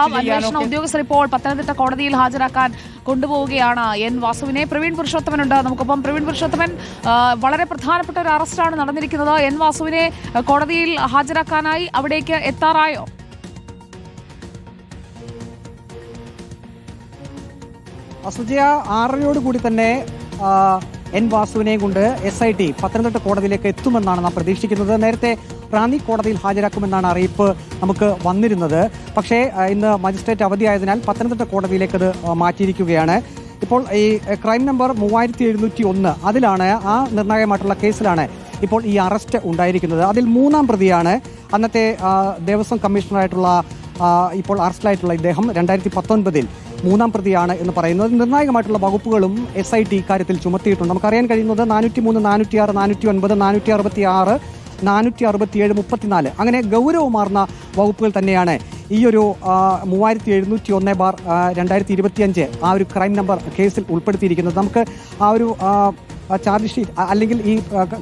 അന്വേഷണ ഉദ്യോഗസ്ഥർ ഇപ്പോൾ പത്തനംതിട്ട കോടതിയിൽ ഹാജരാക്കാൻ കൊണ്ടുപോവുകയാണ് എൻ വാസുവിനെ. പ്രവീൺ പുരുഷോത്തമനുണ്ട് നമുക്കൊപ്പം. പ്രവീൺ പുരുഷോത്തമൻ, വളരെ പ്രധാനപ്പെട്ട ഒരു അറസ്റ്റാണ് നടന്നിരിക്കുന്നത്. എൻ വാസുവിനെ കോടതിയിൽ ഹാജരാക്കാനായി അവിടേക്ക് എത്താറായോ? സുജയ, 6:30 കൂടി തന്നെ എൻ വാസുവിനെ കൊണ്ട് SIT പത്തനംതിട്ട കോടതിയിലേക്ക് എത്തുമെന്നാണ് നാം പ്രതീക്ഷിക്കുന്നത്. നേരത്തെ റാന്നി കോടതിയിൽ ഹാജരാക്കുമെന്നാണ് അറിയിപ്പ് നമുക്ക് വന്നിരുന്നത്. പക്ഷേ ഇന്ന് മജിസ്ട്രേറ്റ് അവധിയായതിനാൽ പത്തനംതിട്ട കോടതിയിലേക്ക് അത് മാറ്റിയിരിക്കുകയാണ്. ഇപ്പോൾ ഈ ക്രൈം നമ്പർ 3701 അതിലാണ്, ആ നിർണായകമായിട്ടുള്ള കേസിലാണ് ഇപ്പോൾ ഈ അറസ്റ്റ് ഉണ്ടായിരിക്കുന്നത്. അതിൽ 3-ാം പ്രതിയാണ് അന്നത്തെ ദേവസ്വം കമ്മീഷണറായിട്ടുള്ള ഇപ്പോൾ അറസ്റ്റിലായിട്ടുള്ള ഇദ്ദേഹം. 2019 3-ാം പ്രതിയാണ് എന്ന് പറയുന്നത്. നിർണായകമായിട്ടുള്ള വകുപ്പുകളും SIT ഇക്കാര്യത്തിൽ ചുമത്തിയിട്ടുണ്ട്. നമുക്കറിയാൻ കഴിയുന്നത് 403, 406, 409, 466, 467, 34 അങ്ങനെ ഗൗരവമാർന്ന വകുപ്പുകൾ തന്നെയാണ് ഈ ഒരു 3701/2025 ആ ഒരു ക്രൈം നമ്പർ കേസിൽ ഉൾപ്പെടുത്തിയിരിക്കുന്നത്. നമുക്ക് ആ ഒരു ചാർജ് ഷീറ്റ് അല്ലെങ്കിൽ ഈ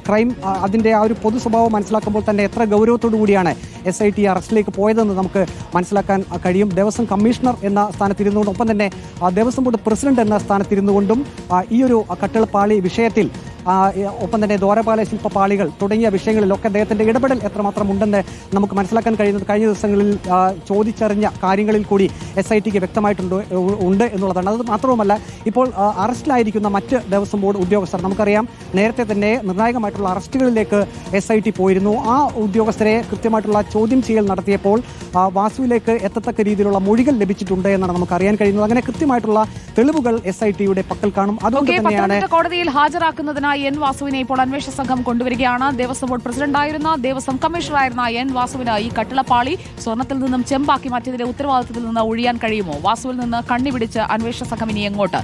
ക്രൈം അതിൻ്റെ ആ ഒരു പൊതു സ്വഭാവം മനസ്സിലാക്കുമ്പോൾ തന്നെ എത്ര ഗൗരവത്തോടു കൂടിയാണ് SIT അറസ്റ്റിലേക്ക് പോയതെന്ന് നമുക്ക് മനസ്സിലാക്കാൻ കഴിയും. ദേവസ്വം കമ്മീഷണർ എന്ന സ്ഥാനത്തിരുന്നുകൊണ്ടും ഒപ്പം തന്നെ ദേവസ്വം ബോർഡ് പ്രസിഡന്റ് എന്ന സ്ഥാനത്തിരുന്നുകൊണ്ടും ഈ ഒരു കട്ടിളപ്പാളി വിഷയത്തിൽ ഒപ്പം തന്നെ ദ്വാരപാല ശില്പപാളികൾ തുടങ്ങിയ വിഷയങ്ങളിലൊക്കെ അദ്ദേഹത്തിന്റെ ഇടപെടൽ എത്രമാത്രം ഉണ്ടെന്ന് നമുക്ക് മനസ്സിലാക്കാൻ കഴിയുന്നത് കഴിഞ്ഞ ദിവസങ്ങളിൽ ചോദിച്ചറിഞ്ഞ കാര്യങ്ങളിൽ കൂടി SITക്ക് വ്യക്തമായിട്ടുണ്ട് എന്നുള്ളതാണ്. അത് മാത്രവുമല്ല, ഇപ്പോൾ അറസ്റ്റിലായിരിക്കുന്ന മറ്റ് ദേവസ്വം ബോർഡ് ഉദ്യോഗസ്ഥർ നമുക്കറിയാം നേരത്തെ തന്നെ നിർണായകമായിട്ടുള്ള അറസ്റ്റുകളിലേക്ക് SIT പോയിരുന്നു. ആ ഉദ്യോഗസ്ഥരെ കൃത്യമായിട്ടുള്ള ചോദ്യം ചെയ്യൽ നടത്തിയപ്പോൾ വാസുവിലേക്ക് എത്തത്തക്ക രീതിയിലുള്ള മൊഴികൾ ലഭിച്ചിട്ടുണ്ട് എന്നാണ് നമുക്ക് അറിയാൻ കഴിയുന്നത്. അങ്ങനെ കൃത്യമായിട്ടുള്ള തെളിവുകൾ SITയുടെ പക്കൽ കാണും. അതുകൊണ്ട് തന്നെയാണ് കോടതിയിൽ ഹാജരാക്കുന്നതിനായി എൻ വാസുവിനെ ഇപ്പോൾ അന്വേഷണ സംഘം കൊണ്ടുവരികയാണ്. ദേവസ്വം ബോർഡ് പ്രസിഡന്റായിരുന്ന, ദേവസ്വം കമ്മീഷണറായിരുന്ന എൻ വാസുവിന് ഈ കട്ടിളപ്പാളി സ്വർണ്ണത്തിൽ നിന്നും ചെമ്പാക്കി മാറ്റിയതിന്റെ ഉത്തരവാദിത്തത്തിൽ നിന്ന് ഒഴിയാൻ കഴിയുമോ? വാസുവിൽ നിന്ന് കണ്ണി പിടിച്ച് അന്വേഷണ സംഘം ഇനി എങ്ങോട്ട്?